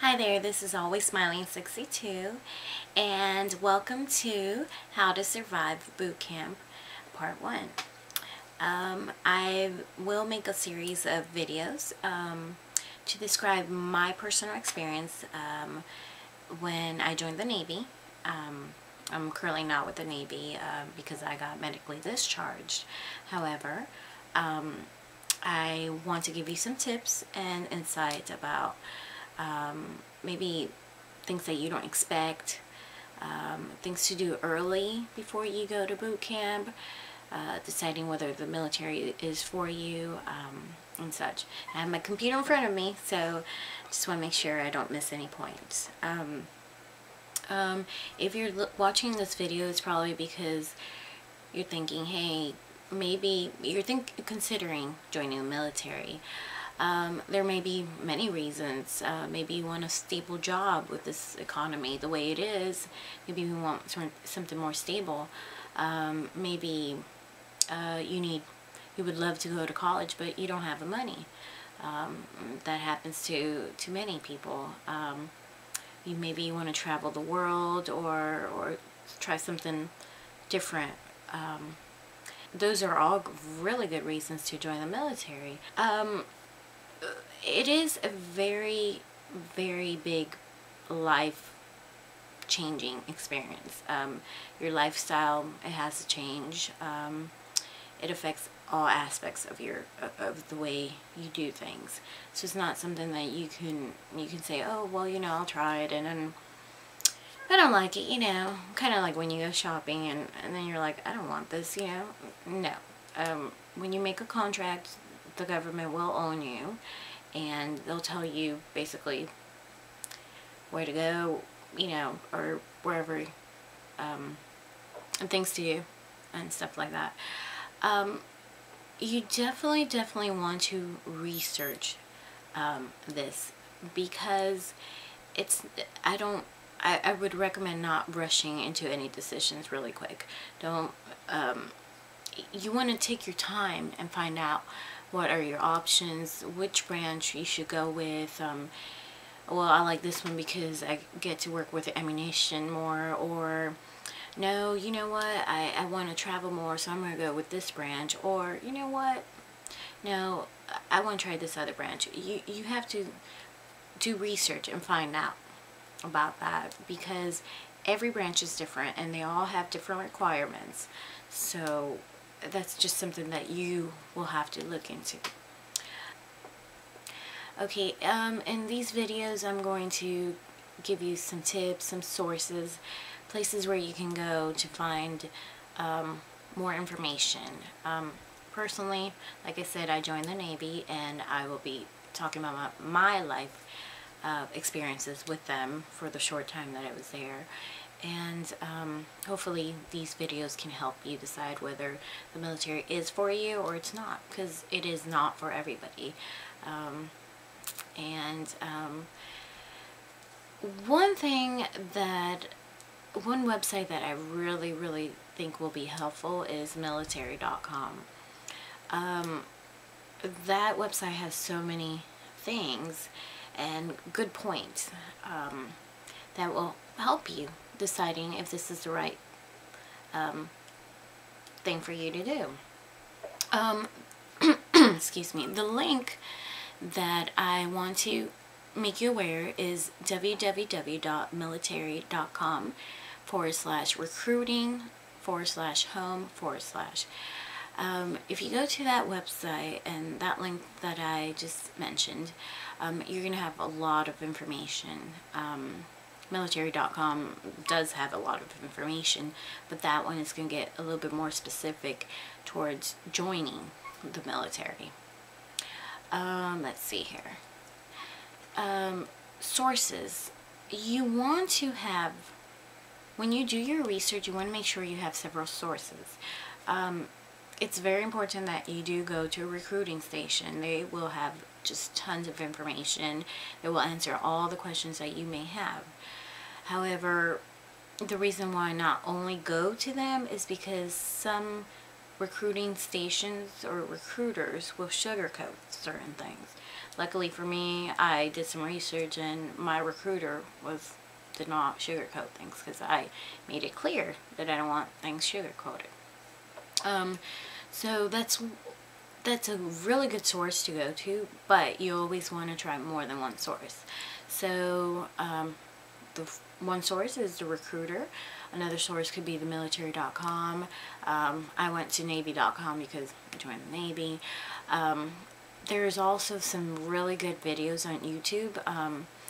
Hi there, this is Always Smiling 62, and welcome to How to Survive Boot Camp Part 1. I will make a series of videos to describe my personal experience when I joined the Navy. I'm currently not with the Navy because I got medically discharged. However, I want to give you some tips and insight about maybe things that you don't expect, things to do early before you go to boot camp, deciding whether the military is for you, and such. I have my computer in front of me, so just want to make sure I don't miss any points. If you're watching this video, it's probably because you're thinking, hey, maybe you're considering joining the military. There may be many reasons. Maybe you want a stable job with this economy the way it is. Maybe you want something more stable. Maybe you would love to go to college, but you don't have the money. That happens to many people. Maybe you want to travel the world or try something different. Those are all really good reasons to join the military. It is a very, very big life-changing experience. Your lifestyle, it has to change. It affects all aspects of the way you do things. So it's not something that you can say, oh, well, I'll try it, and then I don't like it, kind of like when you go shopping and then you're like, I don't want this, No. When you make a contract, the government will own you, and they'll tell you basically where to go, or wherever, and things to do and stuff like that. You definitely want to research this, because I would recommend not rushing into any decisions really quick. You want to take your time and find out what are your options, which branch you should go with. Well, I like this one because I get to work with ammunition more, or no, you know what, I want to travel more, so I'm going to go with this branch, or you know what, no, I want to try this other branch. You have to do research and find out about that, because every branch is different and they all have different requirements. So that's just something that you will have to look into. Okay, in these videos I'm going to give you some tips, some sources, places where you can go to find more information. Personally, like I said, I joined the Navy, and I will be talking about my life experiences with them for the short time that I was there. And hopefully these videos can help you decide whether the military is for you or it's not, because it is not for everybody. One website that I really think will be helpful is Militarycom. That website has so many things and good points that will help you deciding if this is the right thing for you to do. Excuse me. The link that I want to make you aware is www.military.com/recruiting/home/. If you go to that website and that link that I just mentioned, you're going to have a lot of information. Military.com does have a lot of information, but that one is going to get a little bit more specific towards joining the military. Let's see here. Sources. You want to have, when you do your research, you want to make sure you have several sources. It's very important that you do go to a recruiting station. They will have just tons of information. They will answer all the questions that you may have. However, the reason why not only go to them is because some recruiting stations or recruiters will sugarcoat certain things. Luckily for me, I did some research and my recruiter did not sugarcoat things, because I made it clear that I don't want things sugarcoated. So that's a really good source to go to, but you always want to try more than one source. So the one source is the recruiter. Another source could be the Militarycom. I went to Navy.com because I joined the Navy. There's also some really good videos on YouTube.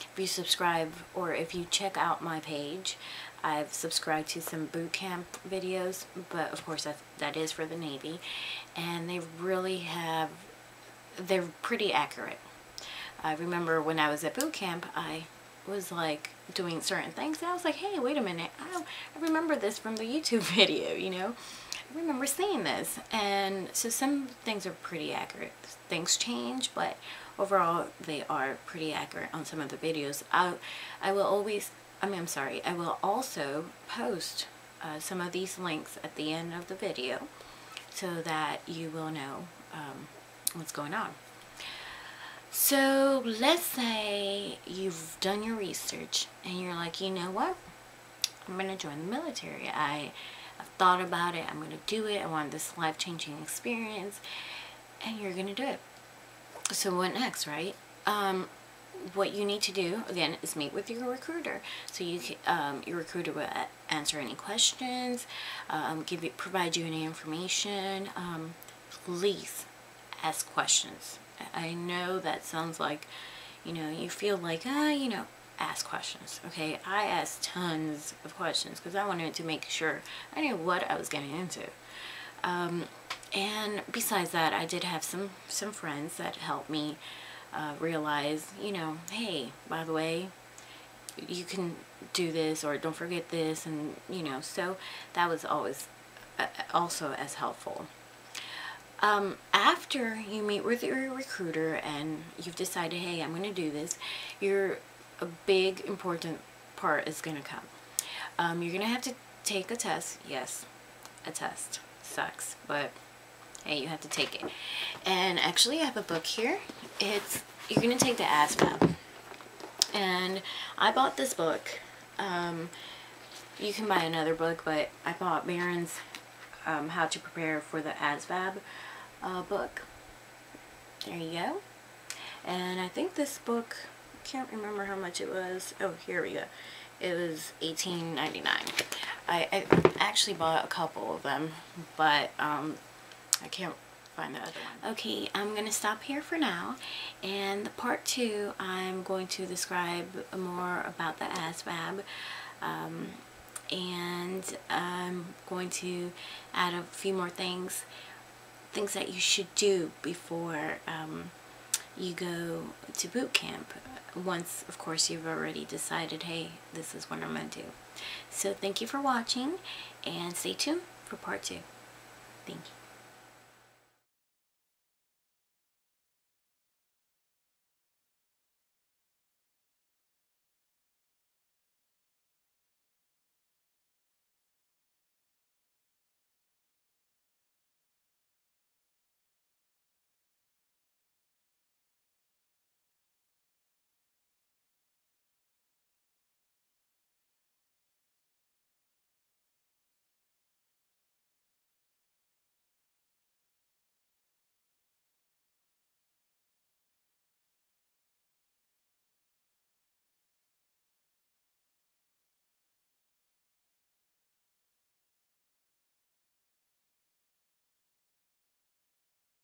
If you subscribe, or if you check out my page, I've subscribed to some boot camp videos, but of course that is for the Navy, and they're pretty accurate. I remember when I was at boot camp, I was like doing certain things, and I was like, hey, wait a minute, I remember this from the YouTube video, you know? I remember seeing this. And so some things are pretty accurate. Things change, but overall they are pretty accurate on some of the videos. I will also post some of these links at the end of the video so that you will know what's going on. So let's say you've done your research and you're like, you know what, I'm going to join the military. I've thought about it, I'm going to do it, I want this life-changing experience, and you're going to do it. So what next, right? What you need to do, again, is meet with your recruiter. So your recruiter will answer any questions, provide you any information. Please ask questions. I know that sounds like, you know, you feel like, you know, ask questions. Okay, I asked tons of questions because I wanted to make sure I knew what I was getting into. And besides that, I did have some friends that helped me realize, you know, hey, by the way, you can do this, or don't forget this, and you know, so that was always also as helpful. After you meet with your recruiter and you've decided, hey, I'm going to do this, a big important part is going to come. You're going to have to take a test. Yes, a test sucks, but hey, you have to take it. And actually I have a book here. You're going to take the ASVAB, and I bought this book. You can buy another book, but I bought Barron's How to Prepare for the ASVAB book. There you go. And I think this book, I can't remember how much it was. Oh, here we go. It was $18.99. I actually bought a couple of them, but I can't find the other one. Okay, I'm going to stop here for now, and part 2 I'm going to describe more about the ASVAB, and I'm going to add a few more things that you should do before you go to boot camp, once of course you've already decided, hey, this is what I'm going to do. So thank you for watching, and stay tuned for part 2. Thank you.